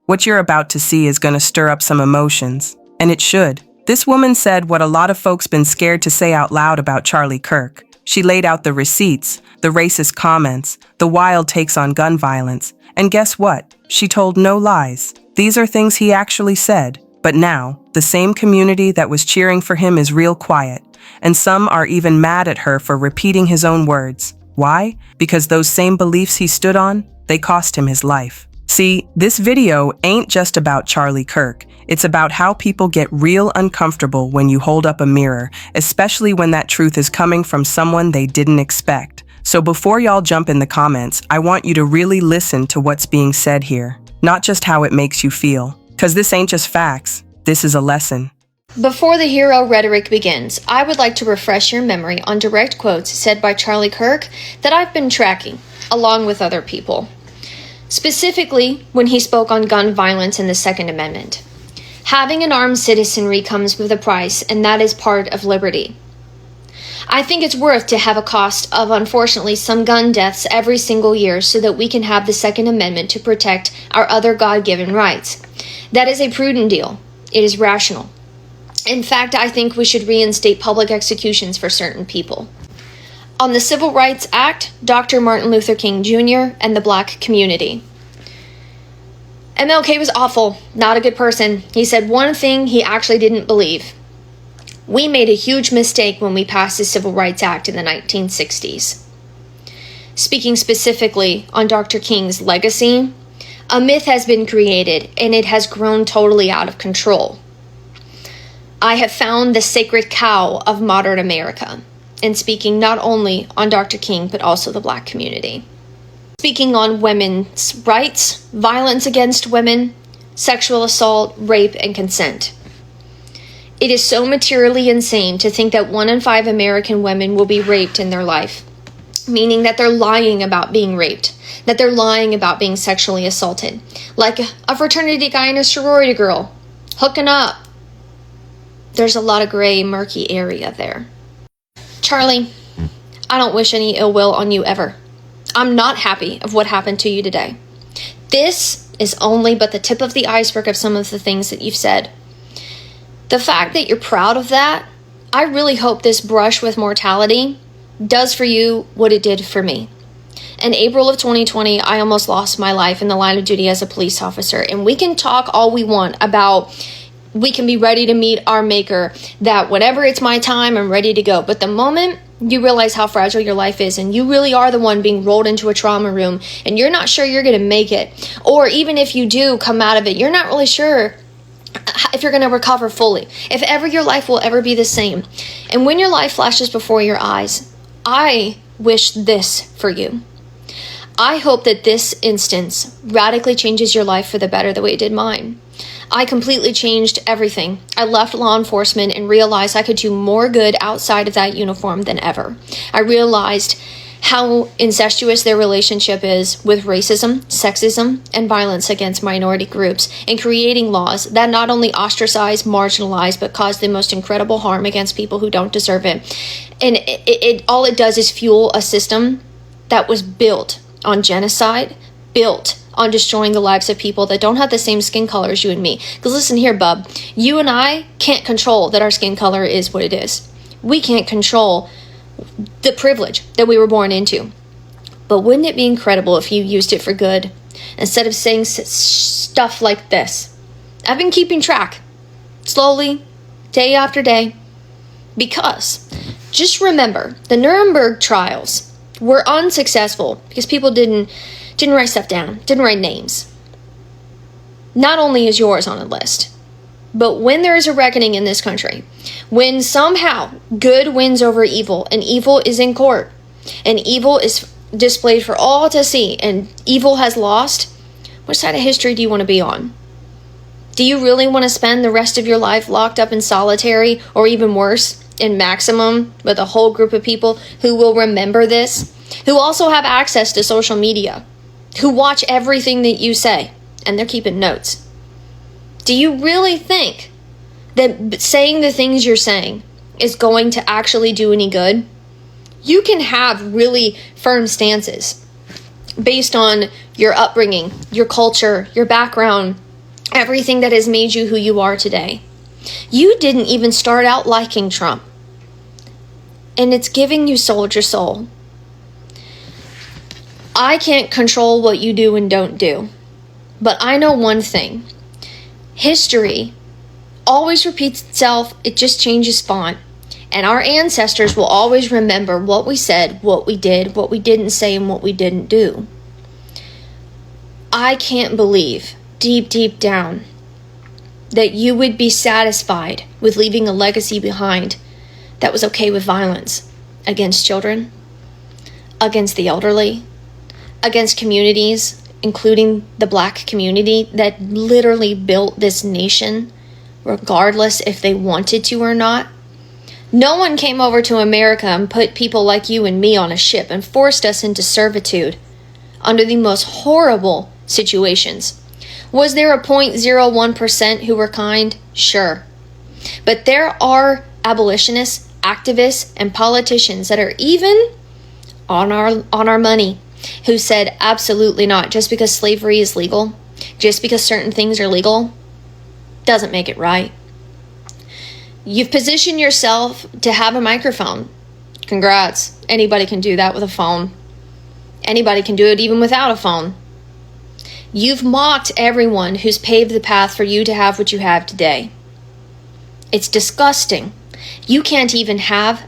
What you're about to see is going to stir up some emotions, and it should. This woman said what a lot of folks been scared to say out loud about Charlie Kirk. She laid out the receipts, the racist comments, the wild takes on gun violence, and guess what? She told no lies. These are things he actually said. But now, the same community that was cheering for him is real quiet, and some are even mad at her for repeating his own words. Why? Because those same beliefs he stood on, they cost him his life. See, this video ain't just about Charlie Kirk. It's about how people get real uncomfortable when you hold up a mirror, especially when that truth is coming from someone they didn't expect. So before y'all jump in the comments, I want you to really listen to what's being said here, not just how it makes you feel. Because this ain't just facts, this is a lesson. Before the hero rhetoric begins, I would like to refresh your memory on direct quotes said by Charlie Kirk that I've been tracking, along with other people. Specifically, when he spoke on gun violence and the Second Amendment. Having an armed citizenry comes with a price, and that is part of liberty. I think it's worth to have a cost of, unfortunately, some gun deaths every single year so that we can have the Second Amendment to protect our other God-given rights. That is a prudent deal. It is rational. In fact, I think we should reinstate public executions for certain people. On the Civil Rights Act, Dr. Martin Luther King Jr. and the Black community. MLK was awful, not a good person. He said one thing he actually didn't believe. We made a huge mistake when we passed the Civil Rights Act in the 1960s. Speaking specifically on Dr. King's legacy, a myth has been created and it has grown totally out of control. I have found the sacred cow of modern America, and speaking not only on Dr. King but also the Black community. Speaking on women's rights, violence against women, sexual assault, rape, and consent. It is so materially insane to think that 1 in 5 American women will be raped in their life, meaning that they're lying about being raped, that they're lying about being sexually assaulted, like a fraternity guy and a sorority girl, hooking up. There's a lot of gray, murky area there. Charlie, I don't wish any ill will on you ever. I'm not happy of what happened to you today. This is only but the tip of the iceberg of some of the things that you've said. The fact that you're proud of that, I really hope this brush with mortality does for you what it did for me. In April of 2020, I almost lost my life in the line of duty as a police officer. And we can talk all we want about we can be ready to meet our maker, that whenever it's my time, I'm ready to go. But the moment you realize how fragile your life is and you really are the one being rolled into a trauma room and you're not sure you're going to make it, or even if you do come out of it, you're not really sure if you're going to recover fully, if ever your life will ever be the same. And when your life flashes before your eyes, I wish this for you. I hope that this instance radically changes your life for the better the way it did mine. I completely changed everything. I left law enforcement and realized I could do more good outside of that uniform than ever. I realized how incestuous their relationship is with racism, sexism, and violence against minority groups, and creating laws that not only ostracize, marginalize, but cause the most incredible harm against people who don't deserve it. And all it does is fuel a system that was built on genocide, built on destroying the lives of people that don't have the same skin color as you and me. Because listen here, bub, you and I can't control that our skin color is what it is. We can't control the privilege that we were born into. But wouldn't it be incredible if you used it for good instead of saying stuff like this? I've been keeping track, slowly, day after day, because just remember, the Nuremberg trials were unsuccessful because people didn't write stuff down, didn't write names. Not only is yours on a list, but when there is a reckoning in this country, when somehow good wins over evil and evil is in court and evil is displayed for all to see and evil has lost, which side of history do you want to be on? Do you really want to spend the rest of your life locked up in solitary, or even worse, in maximum, with a whole group of people who will remember this, who also have access to social media, who watch everything that you say, and they're keeping notes? Do you really think that saying the things you're saying is going to actually do any good? You can have really firm stances based on your upbringing, your culture, your background, everything that has made you who you are today. You didn't even start out liking Trump. And it's giving you soldier soul. I can't control what you do and don't do. But I know one thing. History always repeats itself. It just changes font. And our ancestors will always remember what we said, what we did, what we didn't say, and what we didn't do. I can't believe, deep down, that you would be satisfied with leaving a legacy behind that was okay with violence against children, against the elderly, against communities, including the Black community that literally built this nation, regardless if they wanted to or not. No one came over to America and put people like you and me on a ship and forced us into servitude under the most horrible situations. Was there a 0.01% who were kind? Sure. But there are abolitionists, activists, and politicians that are even on our money who said absolutely not. Just because slavery is legal, just because certain things are legal, doesn't make it right. You've positioned yourself to have a microphone. Congrats. Anybody can do that with a phone. Anybody can do it even without a phone. You've mocked everyone who's paved the path for you to have what you have today. It's disgusting. You can't even have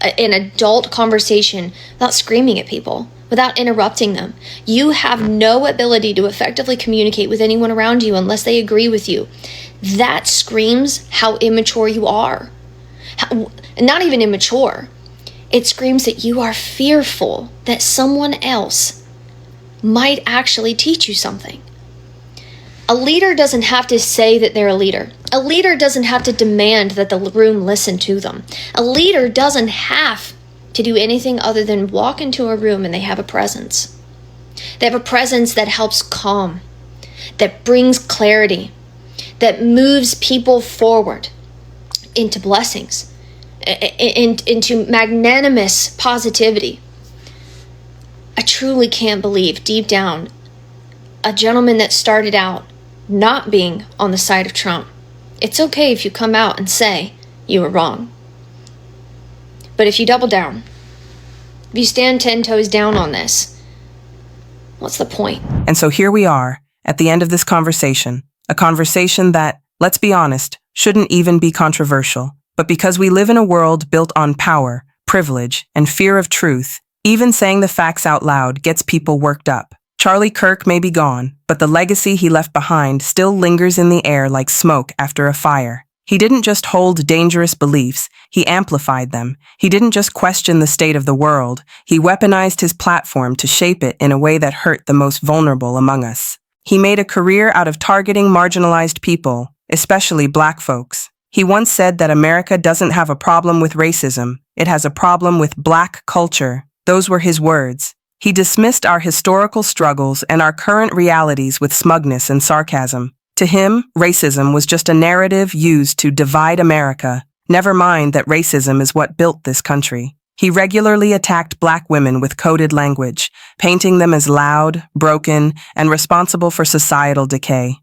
an adult conversation without screaming at people, without interrupting them. You have no ability to effectively communicate with anyone around you unless they agree with you. That screams how immature you are. Not even immature. It screams that you are fearful that someone else might actually teach you something. A leader doesn't have to say that they're a leader. A leader doesn't have to demand that the room listen to them. A leader doesn't have to do anything other than walk into a room and they have a presence. They have a presence that helps calm, that brings clarity, that moves people forward into blessings, into magnanimous positivity. I truly can't believe deep down a gentleman that started out not being on the side of Trump. It's okay if you come out and say you were wrong. But if you double down, if you stand 10 toes down on this, what's the point? And so here we are, at the end of this conversation, a conversation that, let's be honest, shouldn't even be controversial. But because we live in a world built on power, privilege, and fear of truth, even saying the facts out loud gets people worked up. Charlie Kirk may be gone, but the legacy he left behind still lingers in the air like smoke after a fire. He didn't just hold dangerous beliefs, he amplified them. He didn't just question the state of the world, he weaponized his platform to shape it in a way that hurt the most vulnerable among us. He made a career out of targeting marginalized people, especially Black folks. He once said that America doesn't have a problem with racism, it has a problem with Black culture. Those were his words. He dismissed our historical struggles and our current realities with smugness and sarcasm. To him, racism was just a narrative used to divide America. Never mind that racism is what built this country. He regularly attacked Black women with coded language, painting them as loud, broken, and responsible for societal decay.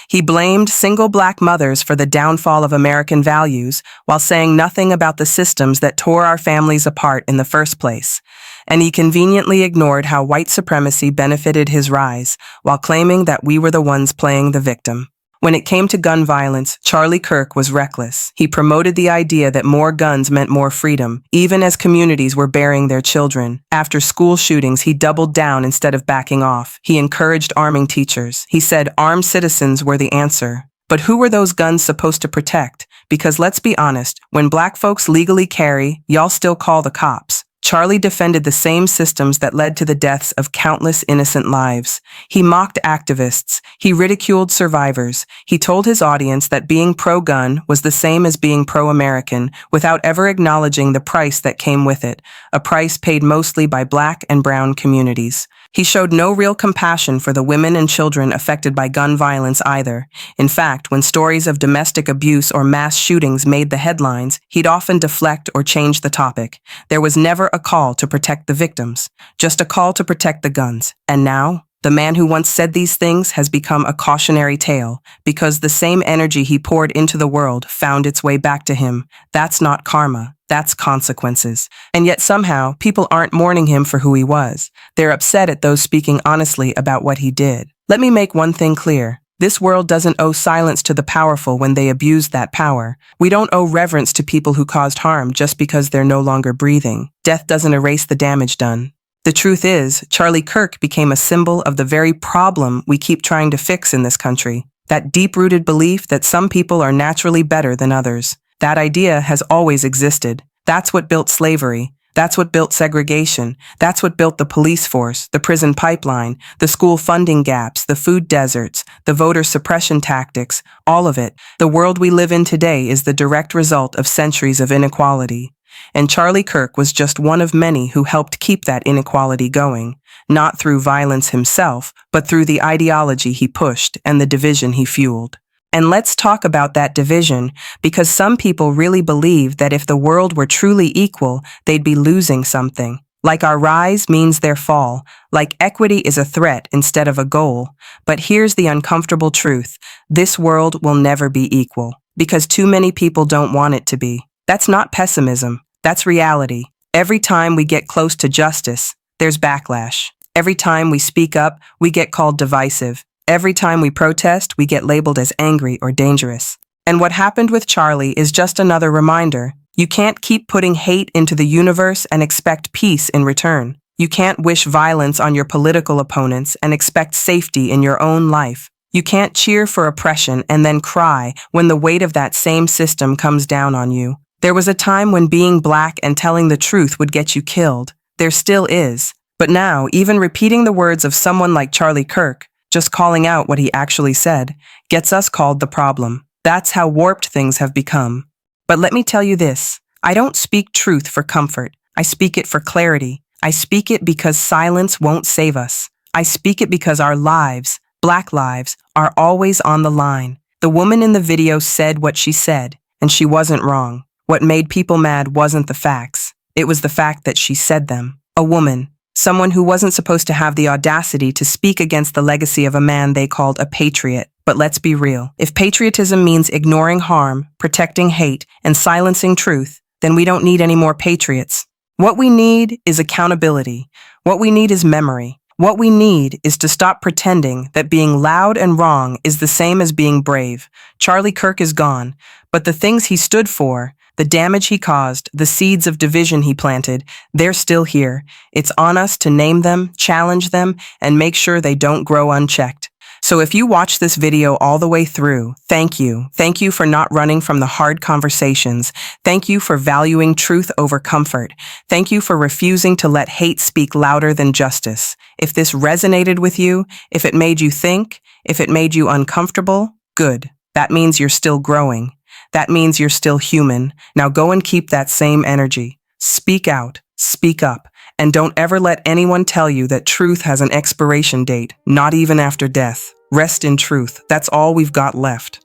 He blamed single Black mothers for the downfall of American values while saying nothing about the systems that tore our families apart in the first place. And he conveniently ignored how white supremacy benefited his rise while claiming that we were the ones playing the victim. When it came to gun violence, Charlie Kirk was reckless. He promoted the idea that more guns meant more freedom, even as communities were burying their children. After school shootings, he doubled down instead of backing off. He encouraged arming teachers. He said armed citizens were the answer. But who were those guns supposed to protect? Because let's be honest, when Black folks legally carry, y'all still call the cops. Charlie defended the same systems that led to the deaths of countless innocent lives. He mocked activists. He ridiculed survivors. He told his audience that being pro-gun was the same as being pro-American, without ever acknowledging the price that came with it, a price paid mostly by Black and brown communities. He showed no real compassion for the women and children affected by gun violence either. In fact, when stories of domestic abuse or mass shootings made the headlines, he'd often deflect or change the topic. There was never a call to protect the victims, just a call to protect the guns. And now, The man who once said these things has become a cautionary tale because the same energy he poured into the world found its way back to him. That's not karma, that's consequences. And yet somehow, people aren't mourning him for who he was. They're upset at those speaking honestly about what he did. Let me make one thing clear. This world doesn't owe silence to the powerful when they abuse that power. We don't owe reverence to people who caused harm just because they're no longer breathing. Death doesn't erase the damage done. The truth is, Charlie Kirk became a symbol of the very problem we keep trying to fix in this country. That deep-rooted belief that some people are naturally better than others. That idea has always existed. That's what built slavery. That's what built segregation. That's what built the police force, the prison pipeline, the school funding gaps, the food deserts, the voter suppression tactics, all of it. The world we live in today is the direct result of centuries of inequality. And Charlie Kirk was just one of many who helped keep that inequality going, not through violence himself, but through the ideology he pushed and the division he fueled. And let's talk about that division, because some people really believe that if the world were truly equal, they'd be losing something. Like our rise means their fall, like equity is a threat instead of a goal. But here's the uncomfortable truth. This world will never be equal, because too many people don't want it to be. That's not pessimism. That's reality. Every time we get close to justice, there's backlash. Every time we speak up, we get called divisive. Every time we protest, we get labeled as angry or dangerous. And what happened with Charlie is just another reminder. You can't keep putting hate into the universe and expect peace in return. You can't wish violence on your political opponents and expect safety in your own life. You can't cheer for oppression and then cry when the weight of that same system comes down on you. There was a time when being black and telling the truth would get you killed. There still is. But now, even repeating the words of someone like Charlie Kirk, just calling out what he actually said, gets us called the problem. That's how warped things have become. But let me tell you this. I don't speak truth for comfort. I speak it for clarity. I speak it because silence won't save us. I speak it because our lives, black lives, are always on the line. The woman in the video said what she said, and she wasn't wrong. What made people mad wasn't the facts. It was the fact that she said them. A woman, someone who wasn't supposed to have the audacity to speak against the legacy of a man they called a patriot. But let's be real. If patriotism means ignoring harm, protecting hate, and silencing truth, then we don't need any more patriots. What we need is accountability. What we need is memory. What we need is to stop pretending that being loud and wrong is the same as being brave. Charlie Kirk is gone, but the things he stood for, the damage he caused, the seeds of division he planted, they're still here. It's on us to name them, challenge them, and make sure they don't grow unchecked. So if you watch this video all the way through, thank you. Thank you for not running from the hard conversations. Thank you for valuing truth over comfort. Thank you for refusing to let hate speak louder than justice. If this resonated with you, if it made you think, if it made you uncomfortable, good. That means you're still growing. That means you're still human. Now go and keep that same energy. Speak out, speak up, and don't ever let anyone tell you that truth has an expiration date, not even after death. Rest in truth. That's all we've got left.